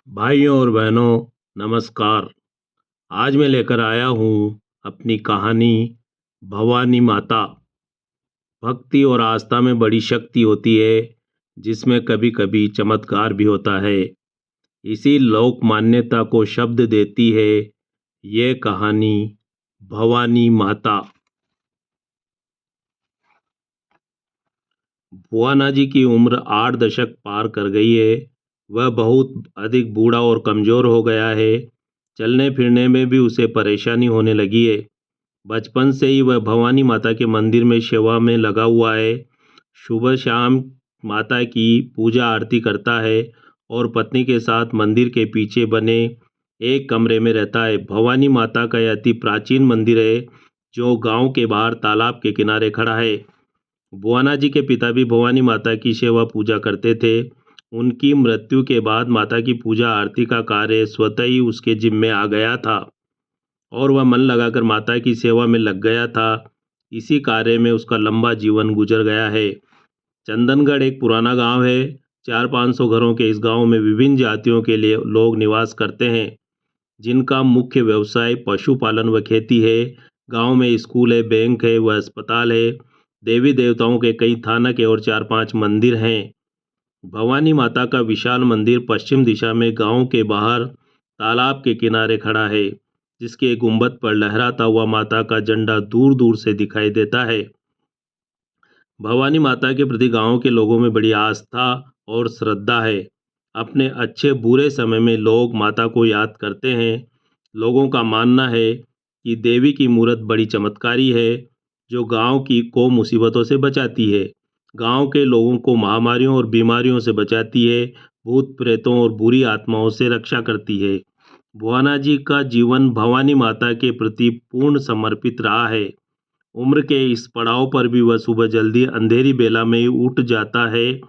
भाइयों और बहनों, नमस्कार। आज मैं लेकर आया हूँ अपनी कहानी भवानी माता। भक्ति और आस्था में बड़ी शक्ति होती है, जिसमें कभी-कभी चमत्कार भी होता है। इसी लोक मान्यता को शब्द देती है ये कहानी भवानी माता। भुआना जी की उम्र 8 दशक पार कर गई है। वह बहुत अधिक बूढ़ा और कमज़ोर हो गया है। चलने फिरने में भी उसे परेशानी होने लगी है। बचपन से ही वह भवानी माता के मंदिर में सेवा में लगा हुआ है। सुबह शाम माता की पूजा आरती करता है और पत्नी के साथ मंदिर के पीछे बने एक कमरे में रहता है। भवानी माता का यह अति प्राचीन मंदिर है, जो गांव के बाहर तालाब के किनारे खड़ा है। बुआना जी के पिता भी भवानी माता की सेवा पूजा करते थे। उनकी मृत्यु के बाद माता की पूजा आरती का कार्य स्वतः ही उसके जिम्मे आ गया था और वह मन लगाकर माता की सेवा में लग गया था। इसी कार्य में उसका लंबा जीवन गुजर गया है। चंदनगढ़ एक पुराना गांव है। 400-500 घरों के इस गांव में विभिन्न जातियों के लिए लोग निवास करते हैं, जिनका मुख्य व्यवसाय पशुपालन व खेती है। गांव में स्कूल है, बैंक है व अस्पताल है। देवी देवताओं के कई थानक है और 4-5 मंदिर हैं। भवानी माता का विशाल मंदिर पश्चिम दिशा में गांव के बाहर तालाब के किनारे खड़ा है, जिसके गुंबद पर लहराता हुआ माता का झंडा दूर दूर से दिखाई देता है। भवानी माता के प्रति गांव के लोगों में बड़ी आस्था और श्रद्धा है। अपने अच्छे बुरे समय में लोग माता को याद करते हैं। लोगों का मानना है कि देवी की मूरत बड़ी चमत्कारी है, जो गांव की को मुसीबतों से बचाती है। गांव के लोगों को महामारियों और बीमारियों से बचाती है, भूत प्रेतों और बुरी आत्माओं से रक्षा करती है। भुआना जी का जीवन भवानी माता के प्रति पूर्ण समर्पित रहा है। उम्र के इस पड़ाव पर भी वह सुबह जल्दी अंधेरी बेला में ही उठ जाता है।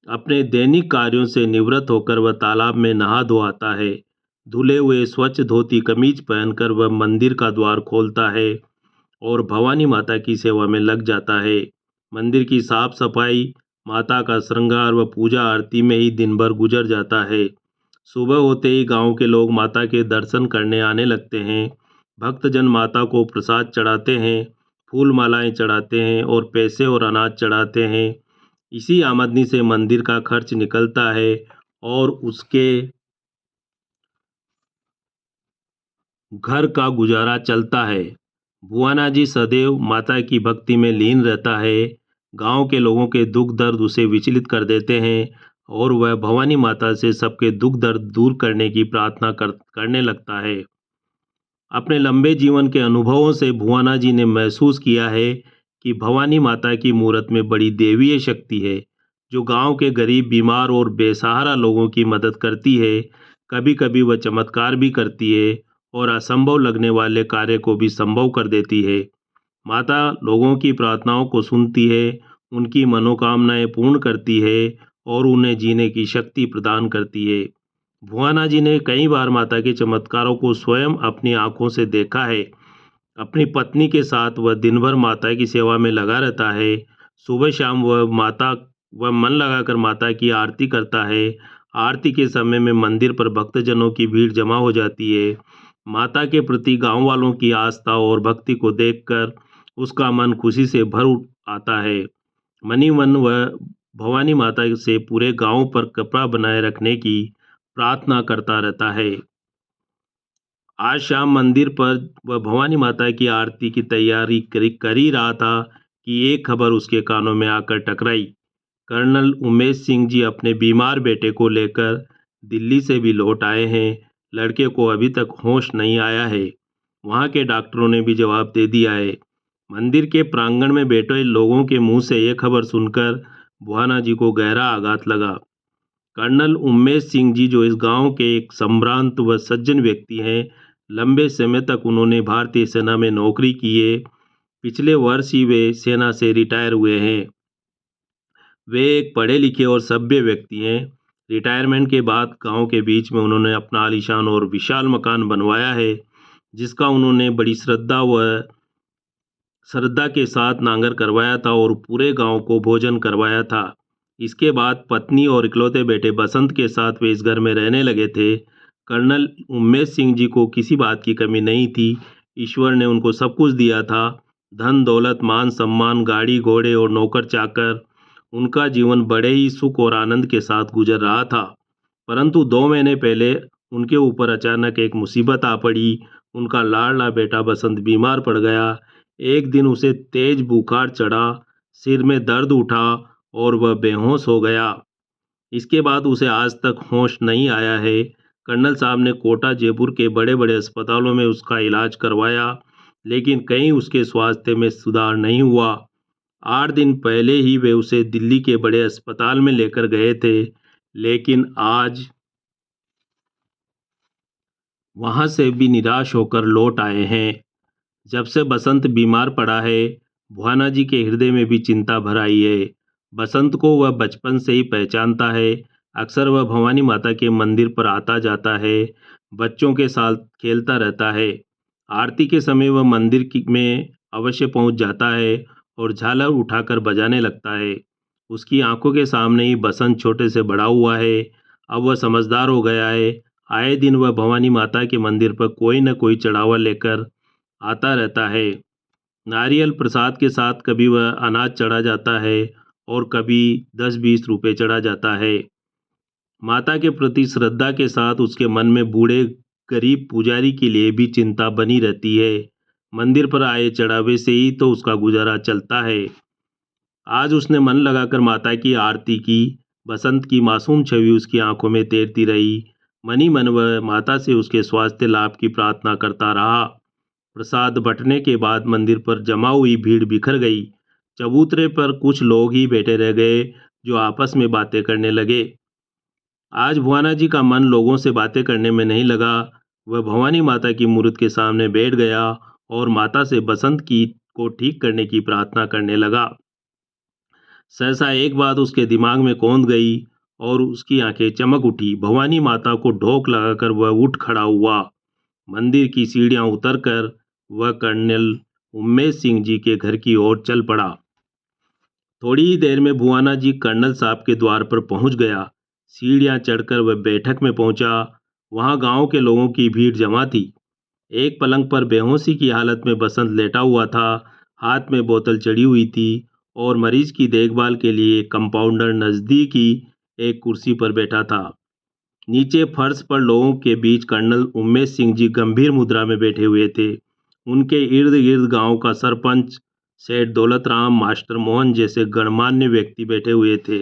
अपने दैनिक कार्यों से निवृत्त होकर वह तालाब में नहा धोता है। धुले हुए स्वच्छ धोती कमीज पहनकर वह मंदिर का द्वार खोलता है और भवानी माता की सेवा में लग जाता है। मंदिर की साफ सफाई, माता का श्रृंगार व पूजा आरती में ही दिन भर गुजर जाता है। सुबह होते ही गांव के लोग माता के दर्शन करने आने लगते हैं। भक्तजन माता को प्रसाद चढ़ाते हैं, फूल मालाएं चढ़ाते हैं और पैसे और अनाज चढ़ाते हैं। इसी आमदनी से मंदिर का खर्च निकलता है और उसके घर का गुजारा चलता है। बुआना जी सदैव माता की भक्ति में लीन रहता है। गांव के लोगों के दुख दर्द उसे विचलित कर देते हैं और वह भवानी माता से सबके दुख दर्द दूर करने की प्रार्थना करने लगता है। अपने लंबे जीवन के अनुभवों से भुआना जी ने महसूस किया है कि भवानी माता की मूरत में बड़ी देवीय शक्ति है, जो गांव के गरीब, बीमार और बेसहारा लोगों की मदद करती है। कभी कभी वह चमत्कार भी करती है और असंभव लगने वाले कार्य को भी संभव कर देती है। माता लोगों की प्रार्थनाओं को सुनती है, उनकी मनोकामनाएं पूर्ण करती है और उन्हें जीने की शक्ति प्रदान करती है। भुआना जी ने कई बार माता के चमत्कारों को स्वयं अपनी आंखों से देखा है। अपनी पत्नी के साथ वह दिन भर माता की सेवा में लगा रहता है। सुबह शाम वह मन लगाकर माता की आरती करता है। आरती के समय में मंदिर पर भक्तजनों की भीड़ जमा हो जाती है। माता के प्रति गांव वालों की आस्था और भक्ति को देखकर उसका मन खुशी से आता है। मनी मन वह भवानी माता से पूरे गांव पर कृपा बनाए रखने की प्रार्थना करता रहता है। आज शाम मंदिर पर वह भवानी माता की आरती की तैयारी कर ही रहा था कि एक खबर उसके कानों में आकर टकराई। कर्नल उमेश सिंह जी अपने बीमार बेटे को लेकर दिल्ली से भी लौट आए हैं। लड़के को अभी तक होश नहीं आया है। वहाँ के डॉक्टरों ने भी जवाब दे दिया है। मंदिर के प्रांगण में बैठे लोगों के मुंह से यह खबर सुनकर बुआना जी को गहरा आघात लगा। कर्नल उमेश सिंह जी, जो इस गांव के एक संभ्रांत व सज्जन व्यक्ति हैं, लंबे समय तक उन्होंने भारतीय सेना में नौकरी की है। पिछले वर्ष ही वे सेना से रिटायर हुए हैं। वे एक पढ़े लिखे और सभ्य व्यक्ति हैं। रिटायरमेंट के बाद गांव के बीच में उन्होंने अपना आलीशान और विशाल मकान बनवाया है, जिसका उन्होंने बड़ी श्रद्धा के साथ नांगर करवाया था और पूरे गांव को भोजन करवाया था। इसके बाद पत्नी और इकलौते बेटे बसंत के साथ वे इस घर में रहने लगे थे। कर्नल उमेश सिंह जी को किसी बात की कमी नहीं थी। ईश्वर ने उनको सब कुछ दिया था, धन दौलत, मान सम्मान, गाड़ी घोड़े और नौकर चाकर। उनका जीवन बड़े ही सुख और आनंद के साथ गुजर रहा था। परंतु 2 महीने पहले उनके ऊपर अचानक एक मुसीबत आ पड़ी। उनका लाडला बेटा बसंत बीमार पड़ गया। एक दिन उसे तेज बुखार चढ़ा, सिर में दर्द उठा और वह बेहोश हो गया। इसके बाद उसे आज तक होश नहीं आया है। कर्नल साहब ने कोटा जयपुर के बड़े बड़े अस्पतालों में उसका इलाज करवाया, लेकिन कहीं उसके स्वास्थ्य में सुधार नहीं हुआ। 8 दिन पहले ही वे उसे दिल्ली के बड़े अस्पताल में लेकर गए थे, लेकिन आज वहां से भी निराश होकर लौट आए हैं। जब से बसंत बीमार पड़ा है, भुआना जी के हृदय में भी चिंता भर आई है। बसंत को वह बचपन से ही पहचानता है। अक्सर वह भवानी माता के मंदिर पर आता जाता है, बच्चों के साथ खेलता रहता है। आरती के समय वह में अवश्य पहुंच जाता है और झालर उठाकर बजाने लगता है। उसकी आंखों के सामने ही बसंत छोटे से बड़ा हुआ है। अब वह समझदार हो गया है। आए दिन वह भवानी माता के मंदिर पर कोई न कोई चढ़ावा लेकर आता रहता है। नारियल प्रसाद के साथ कभी वह अनाज चढ़ा जाता है और कभी 10-20 रुपए चढ़ा जाता है। माता के प्रति श्रद्धा के साथ उसके मन में बूढ़े गरीब पुजारी के लिए भी चिंता बनी रहती है। मंदिर पर आए चढ़ावे से ही तो उसका गुजारा चलता है। आज उसने मन लगाकर माता की आरती की। बसंत की मासूम छवि उसकी आंखों में तैरती रही। मन ही मन वह माता से उसके स्वास्थ्य लाभ की प्रार्थना करता रहा। प्रसाद बंटने के बाद मंदिर पर जमा हुई भीड़ बिखर गई। चबूतरे पर कुछ लोग ही बैठे रह गए, जो आपस में बातें करने लगे। आज भुआना जी का मन लोगों से बातें करने में नहीं लगा। वह भवानी माता की मूर्ति के सामने बैठ गया और माता से बसंत की को ठीक करने की प्रार्थना करने लगा। सहसा एक बात उसके दिमाग में कौंध गई और उसकी आंखें चमक उठी। भवानी माता को ढोक लगाकर वह उठ खड़ा हुआ। मंदिर की सीढ़ियां उतरकर वह कर्नल उमेश सिंह जी के घर की ओर चल पड़ा। थोड़ी ही देर में भुआना जी कर्नल साहब के द्वार पर पहुंच गया। सीढ़ियां चढ़कर वह बैठक में पहुंचा। वहां गांव के लोगों की भीड़ जमा थी। एक पलंग पर बेहोशी की हालत में बसंत लेटा हुआ था। हाथ में बोतल चढ़ी हुई थी और मरीज की देखभाल के लिए कंपाउंडर नजदीक ही एक कुर्सी पर बैठा था। नीचे फर्श पर लोगों के बीच कर्नल उमेश सिंह जी गंभीर मुद्रा में बैठे हुए थे। उनके इर्द गिर्द गांव का सरपंच सेठ दौलत राम, मास्टर मोहन जैसे गणमान्य व्यक्ति बैठे हुए थे।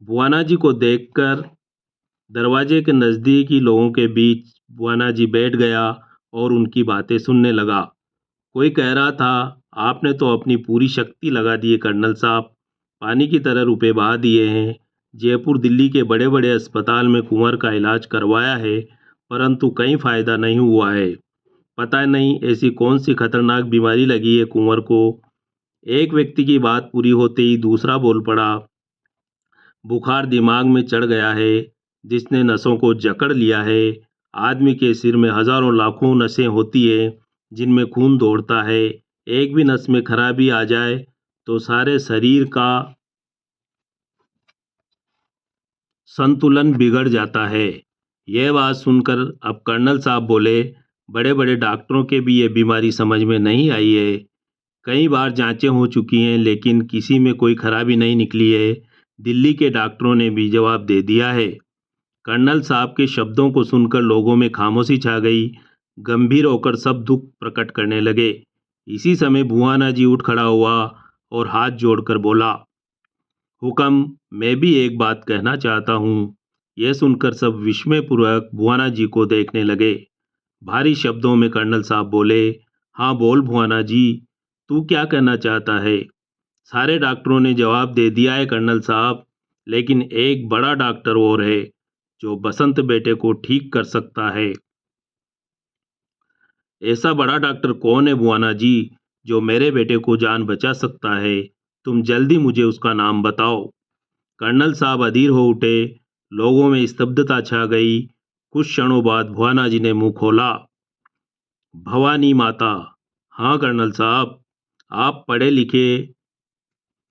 बुआना जी को देखकर दरवाजे के नजदीक ही लोगों के बीच बुआना जी बैठ गया और उनकी बातें सुनने लगा। कोई कह रहा था, आपने तो अपनी पूरी शक्ति लगा दी है कर्नल साहब, पानी की तरह रुपए बहा दिए हैं। जयपुर दिल्ली के बड़े बड़े अस्पताल में कुंवर का इलाज करवाया है, परंतु कहीं फायदा नहीं हुआ है। पता नहीं ऐसी कौन सी खतरनाक बीमारी लगी है कुंवर को। एक व्यक्ति की बात पूरी होते ही दूसरा बोल पड़ा, बुखार दिमाग में चढ़ गया है, जिसने नसों को जकड़ लिया है। आदमी के सिर में हजारों लाखों नसें होती है, जिनमें खून दौड़ता है। एक भी नस में खराबी आ जाए तो सारे शरीर का संतुलन बिगड़ जाता है। यह बात सुनकर अब कर्नल साहब बोले, बड़े बड़े डॉक्टरों के भी ये बीमारी समझ में नहीं आई है। कई बार जांचें हो चुकी हैं, लेकिन किसी में कोई खराबी नहीं निकली है। दिल्ली के डॉक्टरों ने भी जवाब दे दिया है। कर्नल साहब के शब्दों को सुनकर लोगों में खामोशी छा गई। गंभीर होकर सब दुख प्रकट करने लगे। इसी समय भुआना जी उठ खड़ा हुआ और हाथ जोड़कर बोला, हुक्म, मैं भी एक बात कहना चाहता हूँ। यह सुनकर सब विस्मयपूर्वक भुआना जी को देखने लगे। भारी शब्दों में कर्नल साहब बोले, हाँ बोल भुआना जी, तू क्या कहना चाहता है? सारे डॉक्टरों ने जवाब दे दिया है कर्नल साहब, लेकिन एक बड़ा डॉक्टर और है, जो बसंत बेटे को ठीक कर सकता है। ऐसा बड़ा डॉक्टर कौन है भुआना जी, जो मेरे बेटे को जान बचा सकता है? तुम जल्दी मुझे उसका नाम बताओ। कर्नल साहब अधीर हो उठे। लोगों में स्तब्धता छा गई। कुछ क्षणों बाद भुआना जी ने मुंह खोला, भवानी माता। हाँ कर्नल साहब, आप पढ़े लिखे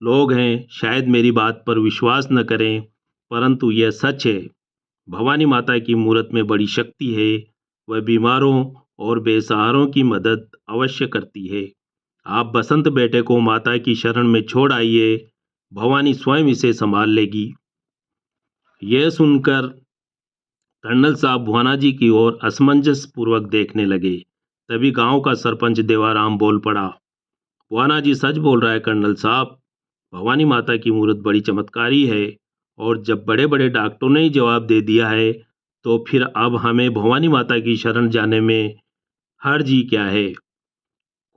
लोग हैं शायद मेरी बात पर विश्वास न करें, परंतु यह सच है। भवानी माता की मूरत में बड़ी शक्ति है। वह बीमारों और बेसहारों की मदद अवश्य करती है। आप बसंत बेटे को माता की शरण में छोड़ आइए, भवानी स्वयं इसे संभाल लेगी। यह सुनकर कर्नल साहब भुवाना जी की ओर असमंजस पूर्वक देखने लगे। तभी गांव का सरपंच देवाराम बोल पड़ा, भुवाना जी सच बोल रहा है कर्नल साहब, भवानी माता की मूरत बड़ी चमत्कारी है, और जब बड़े बड़े डॉक्टरों ने ही जवाब दे दिया है, तो फिर अब हमें भवानी माता की शरण जाने में हर्ज ही क्या है।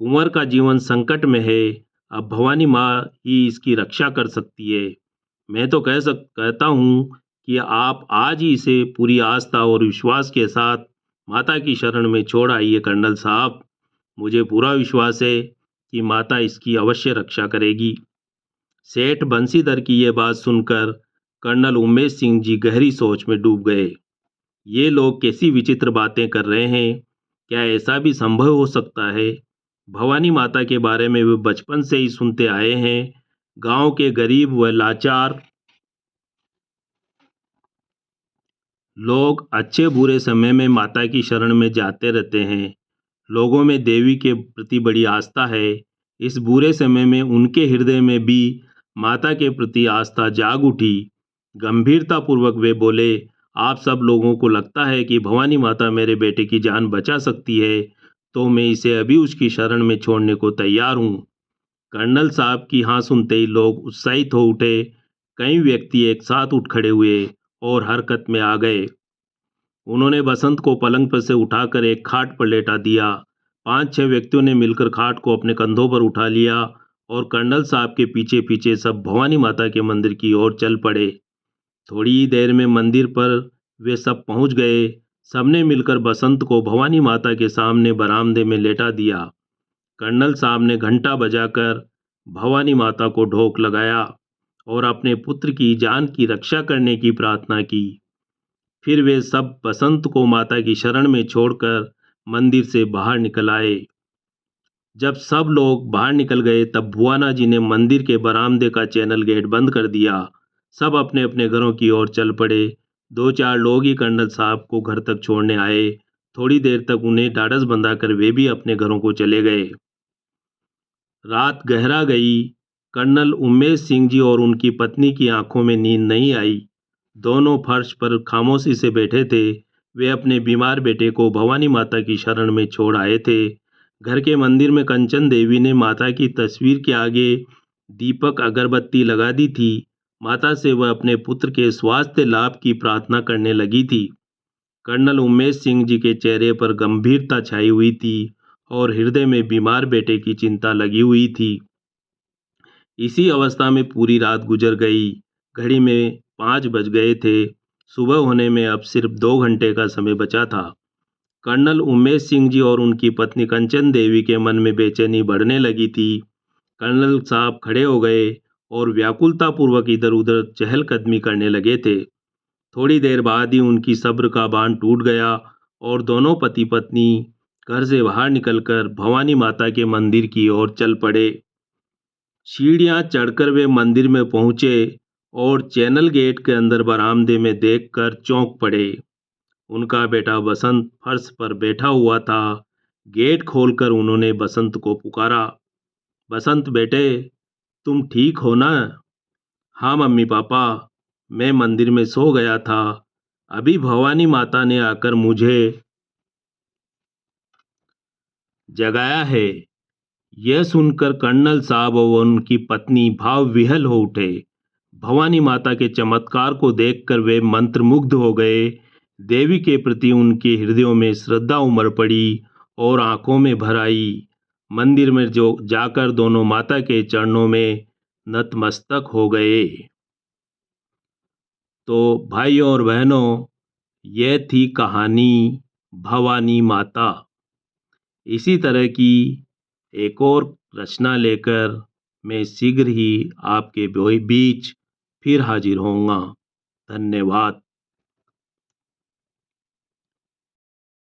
कुंवर का जीवन संकट में है, अब भवानी माँ ही इसकी रक्षा कर सकती है। मैं तो कहता हूँ कि आप आज ही इसे पूरी आस्था और विश्वास के साथ माता की शरण में छोड़ आइए कर्नल साहब। मुझे पूरा विश्वास है कि माता इसकी अवश्य रक्षा करेगी। सेठ बंसीधर की यह बात सुनकर कर्नल उमेश सिंह जी गहरी सोच में डूब गए। ये लोग कैसी विचित्र बातें कर रहे हैं, क्या ऐसा भी संभव हो सकता है। भवानी माता के बारे में वे बचपन से ही सुनते आए हैं। गांव के गरीब व लाचार लोग अच्छे बुरे समय में माता की शरण में जाते रहते हैं। लोगों में देवी के प्रति बड़ी आस्था है। इस बुरे समय में उनके हृदय में भी माता के प्रति आस्था जाग उठी। गंभीरता पूर्वक वे बोले, आप सब लोगों को लगता है कि भवानी माता मेरे बेटे की जान बचा सकती है, तो मैं इसे अभी उसकी शरण में छोड़ने को तैयार हूँ। कर्नल साहब की हाँ सुनते ही लोग उत्साहित हो उठे। कई व्यक्ति एक साथ उठ खड़े हुए और हरकत में आ गए। उन्होंने बसंत को पलंग पर से उठाकर एक खाट पर लेटा दिया। 5-6 व्यक्तियों ने मिलकर खाट को अपने कंधों पर उठा लिया और कर्नल साहब के पीछे पीछे सब भवानी माता के मंदिर की ओर चल पड़े। थोड़ी ही देर में मंदिर पर वे सब पहुंच गए। सबने मिलकर बसंत को भवानी माता के सामने बरामदे में लेटा दिया। कर्नल साहब ने घंटा बजाकर भवानी माता को ढोक लगाया और अपने पुत्र की जान की रक्षा करने की प्रार्थना की। फिर वे सब बसंत को माता की शरण में छोड़कर मंदिर से बाहर निकल आए। जब सब लोग बाहर निकल गए तब भुवाना जी ने मंदिर के बरामदे का चैनल गेट बंद कर दिया। सब अपने अपने घरों की ओर चल पड़े। 2-4 लोग ही कर्नल साहब को घर तक छोड़ने आए। थोड़ी देर तक उन्हें ढाढ़स बंधाकर वे भी अपने घरों को चले गए। रात गहरा गई। कर्नल उमेश सिंह जी और उनकी पत्नी की आंखों में नींद नहीं आई। दोनों फर्श पर खामोशी से बैठे थे। वे अपने बीमार बेटे को भवानी माता की शरण में छोड़ आए थे। घर के मंदिर में कंचन देवी ने माता की तस्वीर के आगे दीपक अगरबत्ती लगा दी थी। माता से वह अपने पुत्र के स्वास्थ्य लाभ की प्रार्थना करने लगी थी। कर्नल उमेश सिंह जी के चेहरे पर गंभीरता छाई हुई थी और हृदय में बीमार बेटे की चिंता लगी हुई थी। इसी अवस्था में पूरी रात गुजर गई। घड़ी में 5 बज गए थे। सुबह होने में अब सिर्फ 2 घंटे का समय बचा था। कर्नल उमेश सिंह जी और उनकी पत्नी कंचन देवी के मन में बेचैनी बढ़ने लगी थी। कर्नल साहब खड़े हो गए और व्याकुलता पूर्वक इधर उधर चहलकदमी करने लगे थे। थोड़ी देर बाद ही उनकी सब्र का बांध टूट गया और दोनों पति पत्नी घर से बाहर निकलकर भवानी माता के मंदिर की ओर चल पड़े। सीढ़ियां चढ़कर वे मंदिर में पहुंचे और चैनल गेट के अंदर बरामदे में देखकर चौंक पड़े। उनका बेटा बसंत फर्श पर बैठा हुआ था। गेट खोलकर उन्होंने बसंत को पुकारा, बसंत बेटे, तुम ठीक हो ना? हाँ मम्मी पापा, मैं मंदिर में सो गया था। अभी भवानी माता ने आकर मुझे जगाया है। यह सुनकर कर्नल साहब और उनकी पत्नी भाव विह्वल हो उठे। भवानी माता के चमत्कार को देखकर वे मंत्रमुग्ध हो गए। देवी के प्रति उनके हृदयों में श्रद्धा उमड़ पड़ी और आंखों में भर आई। मंदिर में जो जाकर दोनों माता के चरणों में नतमस्तक हो गए। तो भाइयों और बहनों, यह थी कहानी भवानी माता। इसी तरह की एक और रचना लेकर मैं शीघ्र ही आपके बीच फिर हाजिर होऊंगा। धन्यवाद।